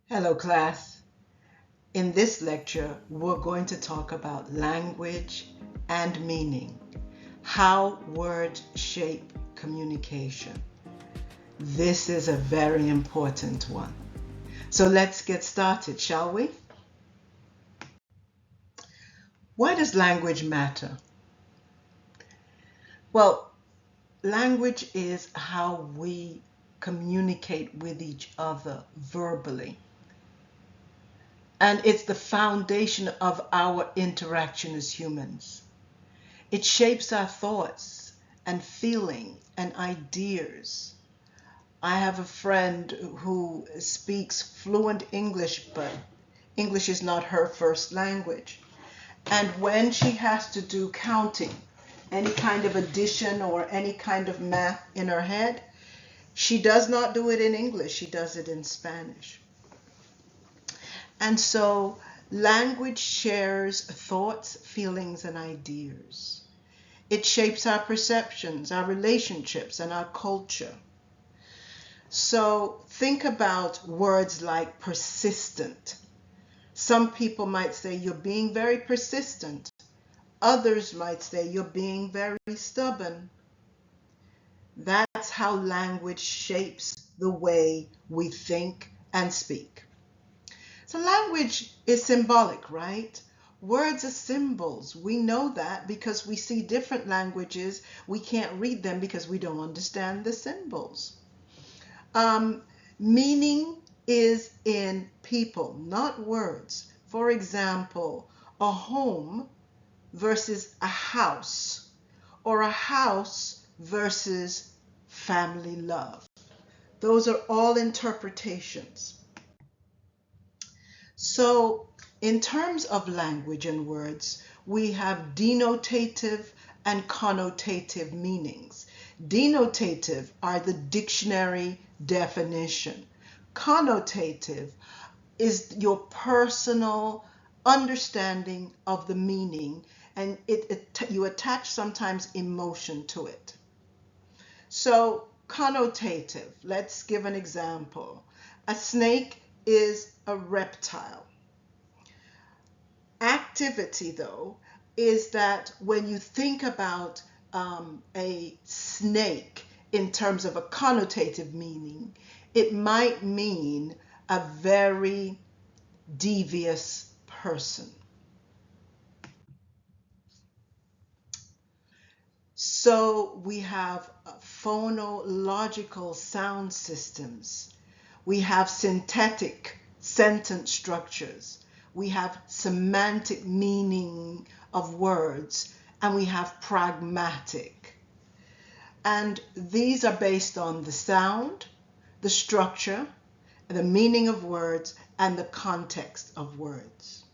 Hello, class. In this lecture, we're going to talk about language and meaning, how words shape communication. This is a very important one. So let's get started, shall we? Why does language matter? Well, language is how we communicate with each other verbally. And it's the foundation of our interaction as humans. It shapes our thoughts and feeling and ideas. I have a friend who speaks fluent English, but English is not her first language. And when she has to do counting, any kind of addition or any kind of math in her head, she does not do it in English, she does it in Spanish. And so language shares thoughts, feelings, and ideas. It shapes our perceptions, our relationships, and our culture. So think about words like persistent. Some people might say you're being very persistent. Others might say you're being very stubborn. That's how language shapes the way we think and speak. So language is symbolic, right? Words are symbols. We know that because we see different languages. We can't read them because we don't understand the symbols. Um, Meaning is in people, not words. For example, a home versus a house, or a house versus family love. Those are all interpretations. So, in terms of language and words, we have denotative and connotative meanings. Denotative are the dictionary definition. Connotative is your personal understanding of the meaning, and you attach sometimes emotion to it. So, connotative, let's give an example. A snake is a reptile. Activity, though, is that when you think about a snake in terms of a connotative meaning, it might mean a very devious person. So we have phonological sound systems. We have synthetic sentence structures. We have semantic meaning of words, and we have pragmatic. And these are based on the sound, the structure, the meaning of words, and the context of words.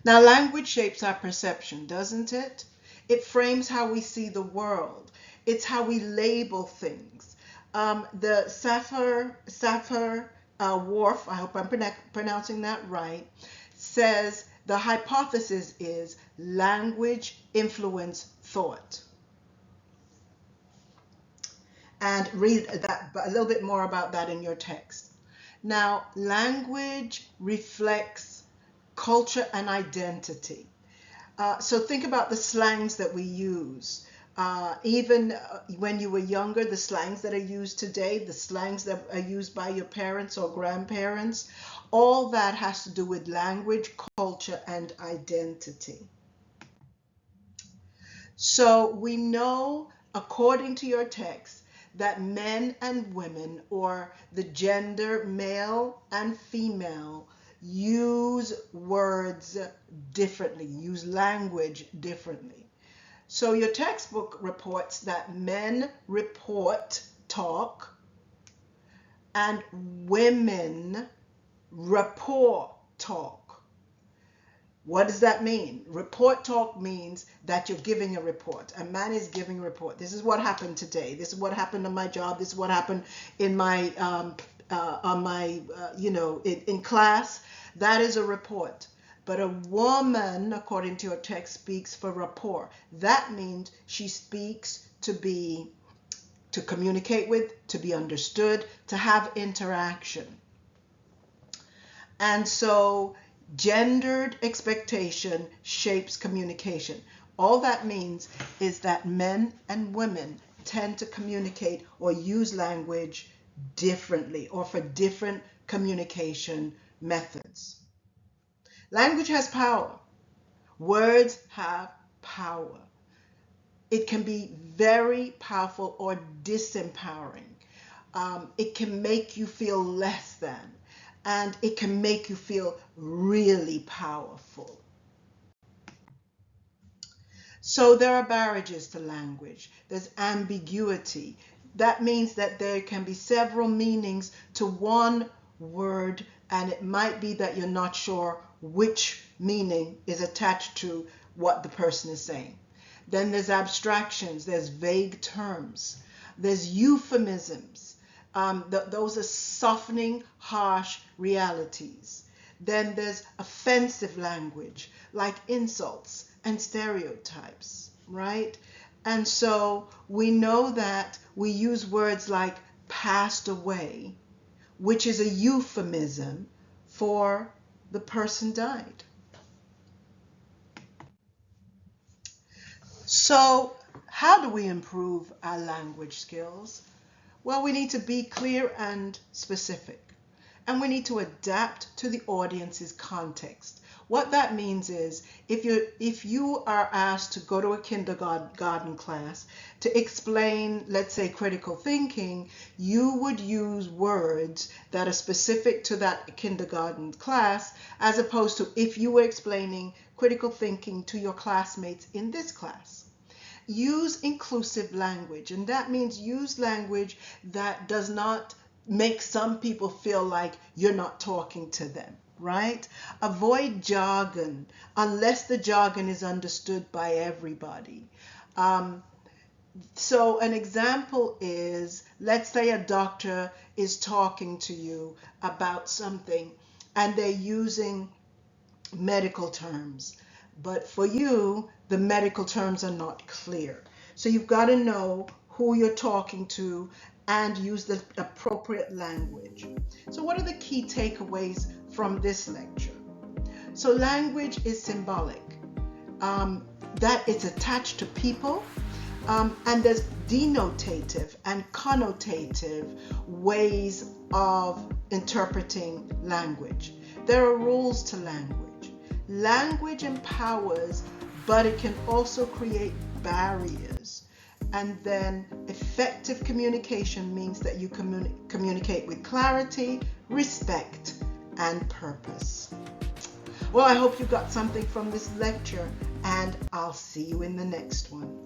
Now, language shapes our perception, doesn't it? It frames how we see the world. It's how we label things. The Safar Whorf, I hope I'm pronouncing that right, says the hypothesis is language influence thought. And read that a little bit more about that in your text. Now, language reflects culture and identity. So think about the slangs that we use. Even when you were younger, the slangs that are used today, the slangs that are used by your parents or grandparents, all that has to do with language, culture, and identity. So we know, according to your text, that men and women, or the gender male and female, use words differently, use language differently. So your textbook reports that men report talk and women rapport talk. What does that mean? Report talk means that you're giving a report. A man is giving a report. This is what happened today. This is what happened on my job. This is what happened in my on my in class. That is a report. But a woman, according to your text, speaks for rapport. That means she speaks to be to communicate with, to be understood, to have interaction. And so gendered expectation shapes communication. All that means is that men and women tend to communicate or use language differently or for different communication methods. Language has power. Words have power. It can be very powerful or disempowering. It can make you feel less than, and it can make you feel really powerful. So there are barriers to language. There's ambiguity. That means that there can be several meanings to one word, and it might be that you're not sure which meaning is attached to what the person is saying. Then there's abstractions, there's vague terms, there's euphemisms. Those are softening, harsh realities. Then there's offensive language, like insults and stereotypes, right? And so we know that we use words like passed away, which is a euphemism for the person died. So how do we improve our language skills? Well, we need to be clear and specific, and we need to adapt to the audience's context. What that means is if you are asked to go to a kindergarten class to explain, let's say, critical thinking, you would use words that are specific to that kindergarten class, as opposed to if you were explaining critical thinking to your classmates in this class. Use inclusive language, and that means use language that does not make some people feel like you're not talking to them, right? Avoid jargon unless the jargon is understood by everybody. So an example is, let's say a doctor is talking to you about something and they're using medical terms, but for you, the medical terms are not clear. So you've got to know who you're talking to and use the appropriate language. So what are the key takeaways from this lecture? So language is symbolic, that it's attached to people, and there's denotative and connotative ways of interpreting language. There are rules to language. Language empowers, but it can also create barriers. And then effective communication means that you communicate with clarity, respect, and purpose. Well, I hope you got something from this lecture, and I'll see you in the next one.